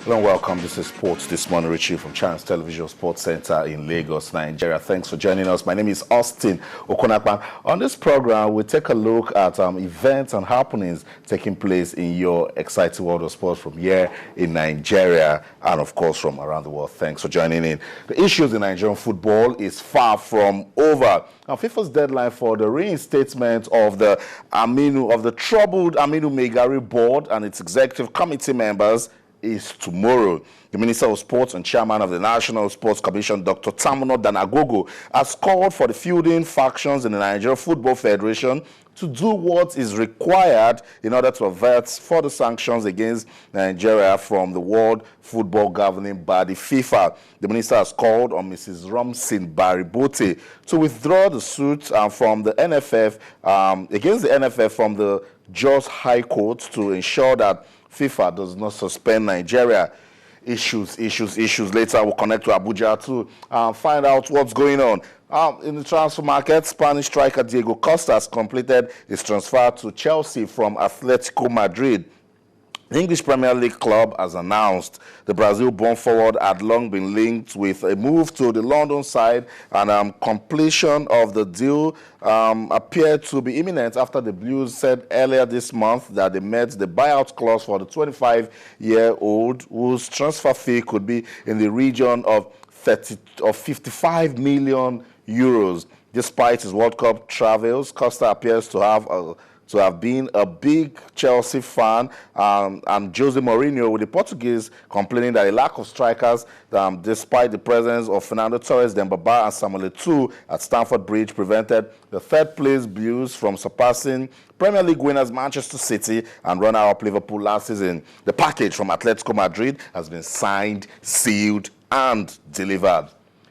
Hello and welcome. This is Sports This Morning, Richie from Chance Television Sports Center in Lagos, Nigeria. Thanks for joining us. My name is Austin Okon-Akpan. On this program, we take a look at events and happenings taking place in your exciting world of sports from here in Nigeria and, of course, from around the world. Thanks for joining in. The issues in Nigerian football is far from over. Now, FIFA's deadline for the reinstatement of the troubled Aminu Maigari board and its executive committee members is tomorrow. The Minister of Sports and Chairman of the National Sports Commission, Dr. Tamuno Danagogo, has called for the feuding factions in the Nigeria Football Federation to do what is required in order to avert further sanctions against Nigeria from the World Football Governing Body, FIFA. The minister has called on Mrs. Romsin Baribote to withdraw the suit from the NFF against the NFF from the Jos High Court to ensure that FIFA does not suspend Nigeria. Issues. Later, we'll connect to Abuja to find out what's going on. In the transfer market, Spanish striker Diego Costa has completed his transfer to Chelsea from Atletico Madrid. The English Premier League club has announced the Brazil-born forward had long been linked with a move to the London side, and completion of the deal appeared to be imminent after the Blues said earlier this month that they met the buyout clause for the 25-year-old, whose transfer fee could be in the region of 55 million euros. Despite his World Cup travels, Costa appears to have been a big Chelsea fan, and Jose Mourinho, with the Portuguese complaining that a lack of strikers, despite the presence of Fernando Torres, Dembaba, and Samuel Eto'o at Stamford Bridge, prevented the third-place Blues from surpassing Premier League winners Manchester City and runner-up Liverpool last season. The package from Atletico Madrid has been signed, sealed, and delivered.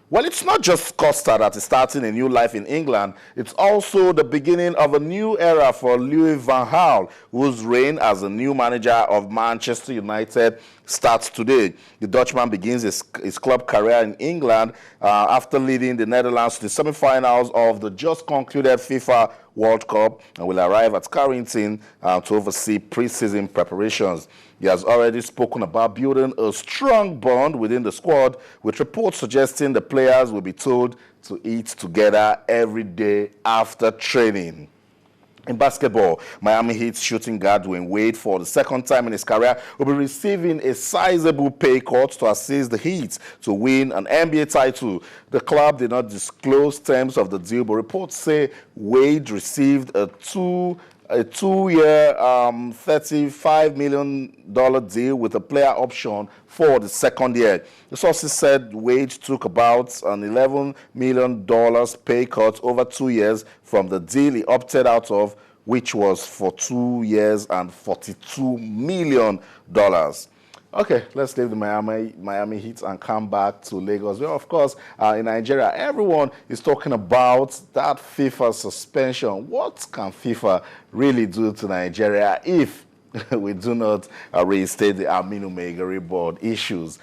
Well, it's not just Costa that is starting a new life in England. It's also the beginning of a new era for Louis van Gaal, whose reign as the new manager of Manchester United starts today. The Dutchman begins his club career in England after leading the Netherlands to the semi-finals of the just concluded FIFA World Cup, and will arrive at Carrington to oversee pre-season preparations. He has already spoken about building a strong bond within the squad, with reports suggesting the players will be told to eat together every day after training. In basketball, Miami Heat's shooting guard Dwayne Wade, for the second time in his career, will be receiving a sizable pay cut to assist the Heat to win an NBA title. The club did not disclose terms of the deal, but reports say Wade received a two-year, $35 million deal with a player option for the second year. The sources said Wade took about an $11 million pay cut over 2 years from the deal he opted out of, which was for 2 years and $42 million. Okay, let's leave the Miami Heat and come back to Lagos. Well, of course, in Nigeria, everyone is talking about that FIFA suspension. What can FIFA really do to Nigeria if we do not reinstate the Aminu Maigari board issues?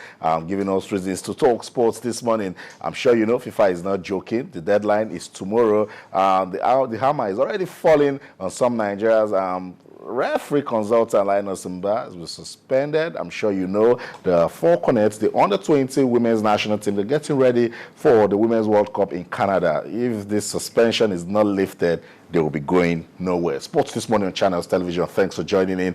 Giving us reasons to talk sports this morning. I'm sure you know FIFA is not joking. The deadline is tomorrow. The hammer is already falling on some Nigerians. Referee consultant Linus Mba was suspended. I'm sure you know the Four Cornets, the under-20 women's national team, they're getting ready for the Women's World Cup in Canada. If this suspension is not lifted, they will be going nowhere. Sports This Morning on Channels Television. Thanks for joining in.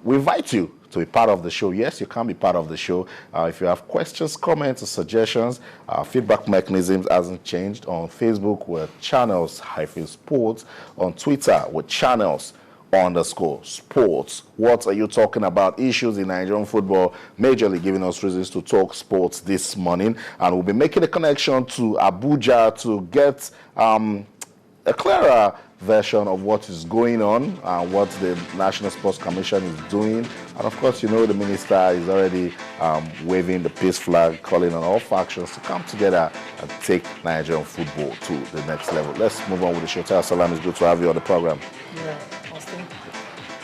We invite you to be part of the show. Yes, you can be part of the show. If you have questions, comments, or suggestions, feedback mechanisms hasn't changed. On Facebook, we're Channels-Sports. On Twitter, we're Channels_sports. What are you talking about? Issues in Nigerian football, majorly giving us reasons to talk sports this morning. And we'll be making a connection to Abuja to get a clearer version of what is going on and what the National Sports Commission is doing. And of course, you know, the minister is already waving the peace flag, calling on all factions to come together and take Nigerian football to the next level. Let's move on with the show. Salam, it's good to have you on the program. Yeah, Austin.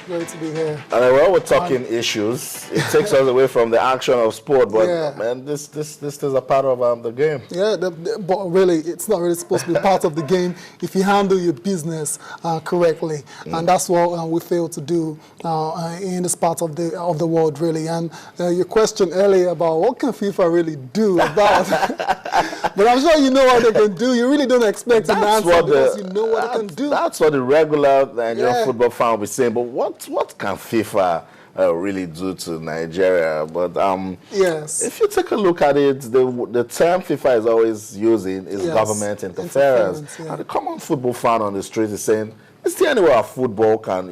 Great to be here. And while we're talking issues, it takes us away from the action of sport. But man, this is a part of the game. Yeah, but really, it's not really supposed to be part of the game if you handle your business correctly, and that's what we fail to do in this part of the world, really. And your question earlier about what can FIFA really do about, but I'm sure you know what they can do. You really don't expect an answer because you know what they can do. That's what the regular Nigerian football fan will be saying. But what can FIFA really do to Nigeria? But yes, if you take a look at it, the term FIFA is always using is government interference. And the common football fan on the street is saying, is there any way football can,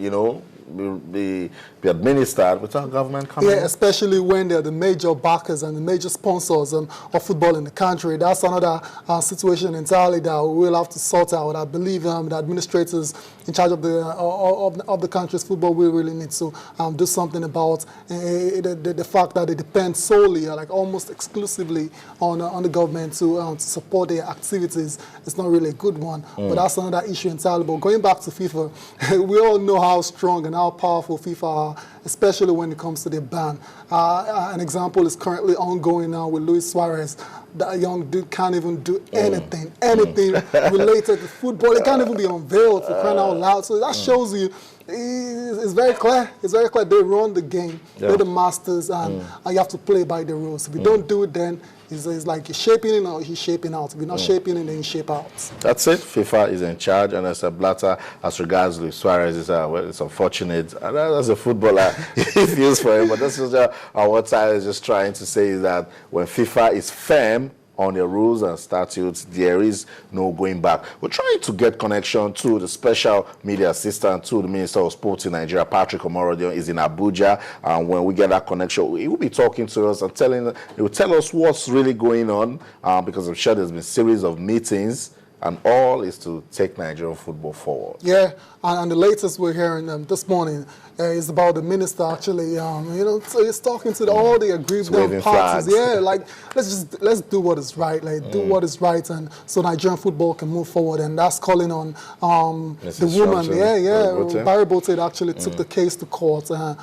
be administered without government coming in? Especially when they're the major backers and the major sponsors of football in the country. That's another situation entirely that we'll have to sort out. I believe the administrators in charge of the country's football will really need to do something about the fact that they depend solely, like almost exclusively, on the government to support their activities. It's not really a good one, but that's another issue entirely. But going back to FIFA, we all know how strong and how powerful FIFA are, especially when it comes to the ban. An example is currently ongoing now with Luis Suarez. That young dude can't even do anything related to football. It can't even be unveiled, for crying out loud. So that shows you, it's very clear. It's very clear. They run the game. They're the masters, and you have to play by the rules. If you don't do it, then it's like you're shaping in or he's shaping out. If you're not shaping in, then you shape out. That's it. FIFA is in charge, and as a Blatter, as regards Luis Suarez, it's unfortunate. And as a footballer, he feels for him. But that's just what I is just trying to say is that when FIFA is firm on the rules and statutes, there is no going back. We're trying to get connection to the special media assistant to the Minister of Sports in Nigeria, Patrick Omorodion, is in Abuja. And when we get that connection, he will be talking to us and he will tell us what's really going on, because I'm sure there's been a series of meetings, and all is to take Nigerian football forward. Yeah, and the latest we're hearing this morning is about the minister actually, so he's talking to all the aggrieved parties. Flags. Yeah, like let's do what is right, do what is right, and so Nigerian football can move forward. And that's calling on the woman. Barry Bote actually took the case to court to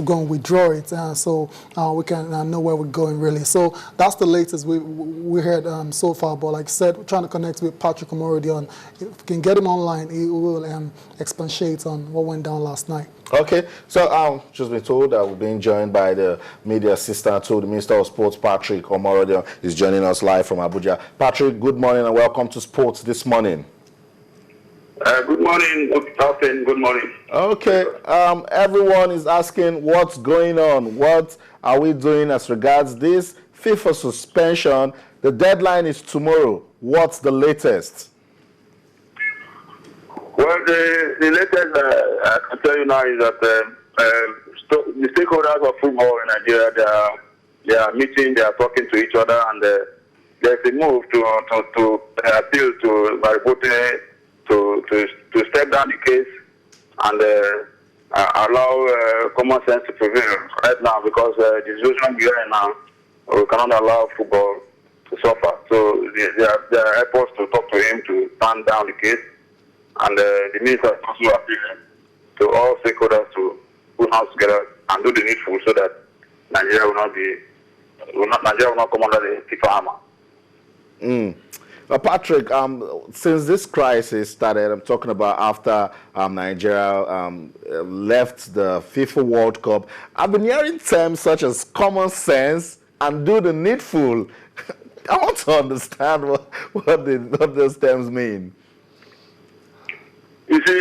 go and withdraw it, so we can know where we're going really. So that's the latest we heard so far. But like I said, we're trying to connect with Patrick Omorodion. If we can get him online, he will expatiate on what went down last night. Okay, so just been told that we're being joined by the media assistant to the Minister of Sports, Patrick Omorodion, is joining us live from Abuja. Patrick, good morning and welcome to Sports this morning. Good morning, good morning. Okay, everyone is asking what's going on. What are we doing as regards this FIFA suspension? The deadline is tomorrow. What's the latest? Well, the latest I can tell you now is that the stakeholders of football in Nigeria, they are meeting, they are talking to each other, and there's a move to appeal to Barry Bote to step down the case and allow common sense to prevail right now, because the situation we are in now, we cannot allow football to suffer. So there are efforts to talk to him to stand down the case. And the minister is also appealing to all stakeholders to put hands together and do the needful so that Nigeria will not come under the FIFA hammer. Patrick, since this crisis started, I'm talking about after Nigeria left the FIFA World Cup, I've been hearing terms such as common sense and do the needful. I want to understand what those terms mean. You see,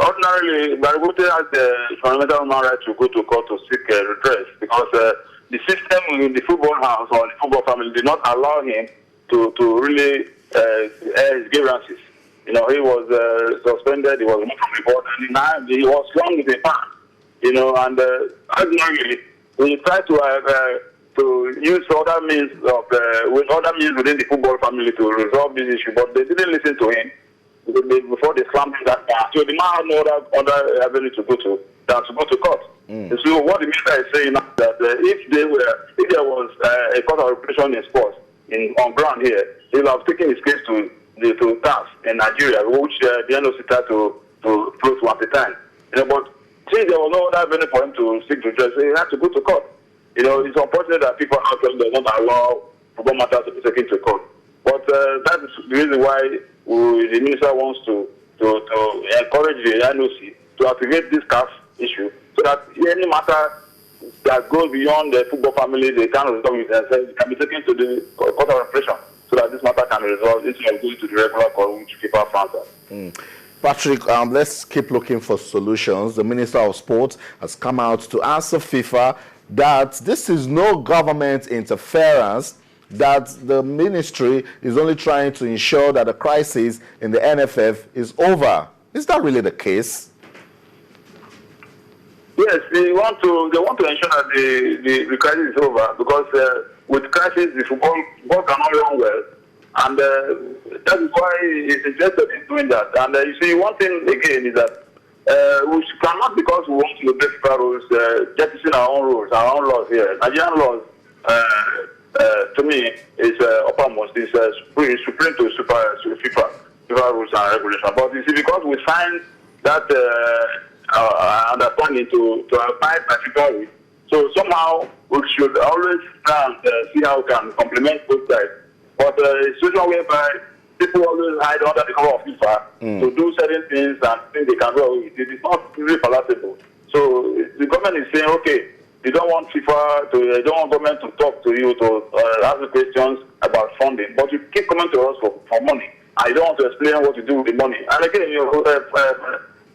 ordinarily, Barry Bote has the fundamental human right to go to court to seek redress, because the system in the football house or the football family did not allow him to really air his grievances. He was suspended, he was removed from the board, and he was flung with a pan. And ordinarily, we try to use other means within the football family to resolve this issue, but they didn't listen to him before they slammed him that down. So the man had no other avenue to go to than to go to court. So what the minister is saying now that if there was a court of arbitration in sports on ground here, he will have taken his case to TAS in Nigeria, which the NOC tried to float one at a time. But since there was no other venue for him to seek redress, he had to go to court. It's unfortunate that people actually do not allow football matters to be taken to court. But that is the reason why the minister wants to encourage the NOC to activate this CAF issue so that any matter that goes beyond the football family, they can resolve it themselves, can be taken to the court of arbitration so that this matter can be resolved instead of going to the regular court which FIFA France. Patrick, let's keep looking for solutions. The Minister of Sport has come out to answer FIFA that this is no government interference, that the ministry is only trying to ensure that the crisis in the NFF is over. Is that really the case? Yes, they want to ensure that the crisis is over because with crisis the football cannot run well, and that is why he's interested in doing that. And you see, one thing again is that we cannot, because we want to obey FIFA rules, jettison our own rules, our own laws here. Nigerian laws, to me, is uppermost. It's supreme to FIFA rules and regulations. But you see, because we find that understanding to abide by FIFA rules, so somehow we should always try and see how we can complement both sides. But a situation whereby people always hide under the cover of FIFA to do certain things and think they can do away with it, it's not really palatable. So the government is saying, okay, you don't want FIFA you don't want government to talk to you to ask you questions about funding, but you keep coming to us for money, and you don't want to explain what you do with the money. And again,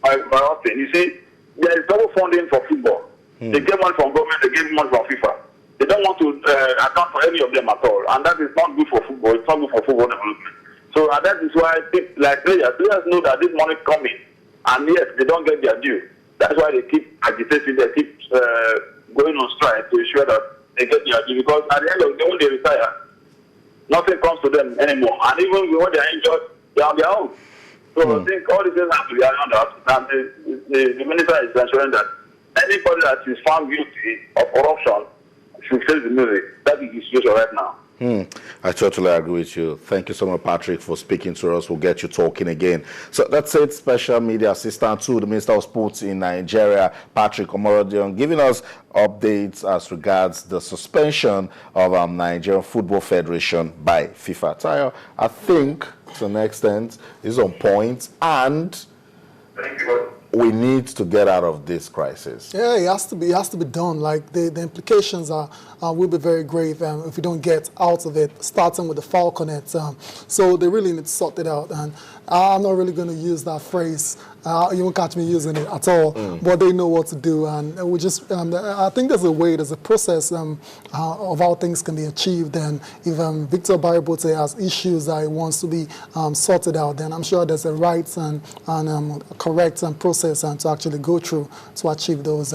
my opinion, you see, there is double funding for football. They get money from government, they get money from FIFA. They don't want to account for any of them at all, and that is not good for football. It's not good for football development. So that is why players know that this money is coming, and yes, they don't get their due. That's why they keep agitating, they keep going on strike to ensure that they get their due. Because at the end of the day, when they retire, nothing comes to them anymore. And even when they are injured, they are on their own. So I think all these things have to be around us. And the minister is ensuring that anybody that is found guilty of corruption should face the music. That is the situation right now. I totally agree with you. Thank you so much, Patrick, for speaking to us. We'll get you talking again. So that's it. Special media assistant to the Minister of Sports in Nigeria, Patrick Omorodion, giving us updates as regards the suspension of Nigerian Football Federation by FIFA. Tayo, I think to an extent is on point, and we need to get out of this crisis. Yeah, it has to be done. Like the implications will be very grave if we don't get out of it, starting with the Falconet. So they really need to sort it out. And I'm not really going to use that phrase. You won't catch me using it at all. But they know what to do, and we just. I think there's a way, there's a process of how things can be achieved. And if Victor Baribote has issues that he wants to be sorted out, then I'm sure there's a right and a correct process to actually go through to achieve those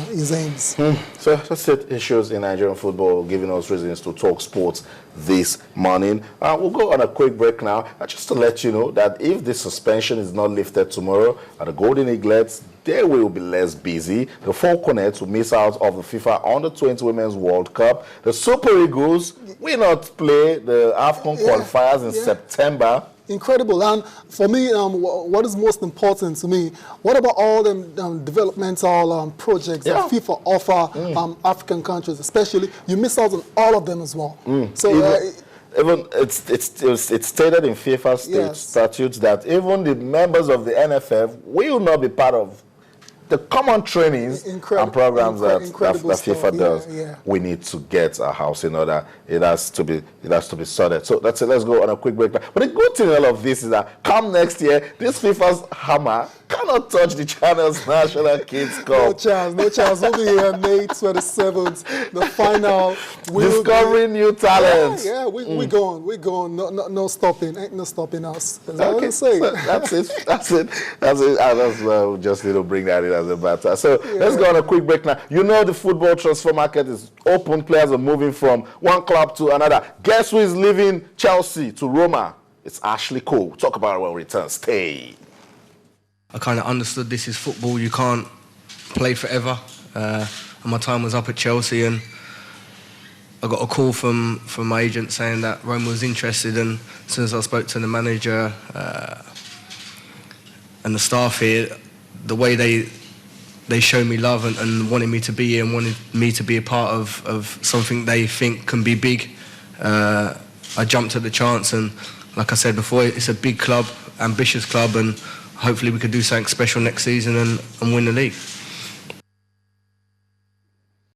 his aims. So that's it. Issues in Nigerian football giving us reasons to talk sports this morning. We'll go on a quick break now, just to let you know that if the suspension is not lifted tomorrow at the Golden Eaglets, they will be less busy. The Falconets will miss out of the FIFA Under-20 Women's World Cup. The Super Eagles will not play the AFCON qualifiers in September. Incredible. And for me, what is most important to me, what about all the developmental projects that FIFA offer African countries, especially? You miss out on all of them as well. So even it's stated in FIFA statutes that even the members of the NFF will not be part of the common trainings and programs that FIFA does. We need to get our house in order. It has to be sorted. So that's it. Let's go on a quick break. But the good thing in all of this is that come next year, this FIFA's hammer cannot touch the Channel's National Kids Cup. No chance. We'll be here May 27th. The final. Discovering new talents. We're going. No stopping. Ain't no stopping us. That's okay. What I'm saying. That's it. Just need to bring that in as a matter. So let's go on a quick break now. You know the football transfer market is open. Players are moving from one club to another. Guess who is leaving Chelsea to Roma? It's Ashley Cole. Talk about it when we return. Stay. I kind of understood this is football. You can't play forever. And my time was up at Chelsea, and I got a call from my agent saying that Roma was interested. And as soon as I spoke to the manager and the staff here, the way they they showed me love and wanted me to be here and wanted me to be a part of something they think can be big. I jumped at the chance, and like I said before, it's a big club, ambitious club, and hopefully we could do something special next season and win the league.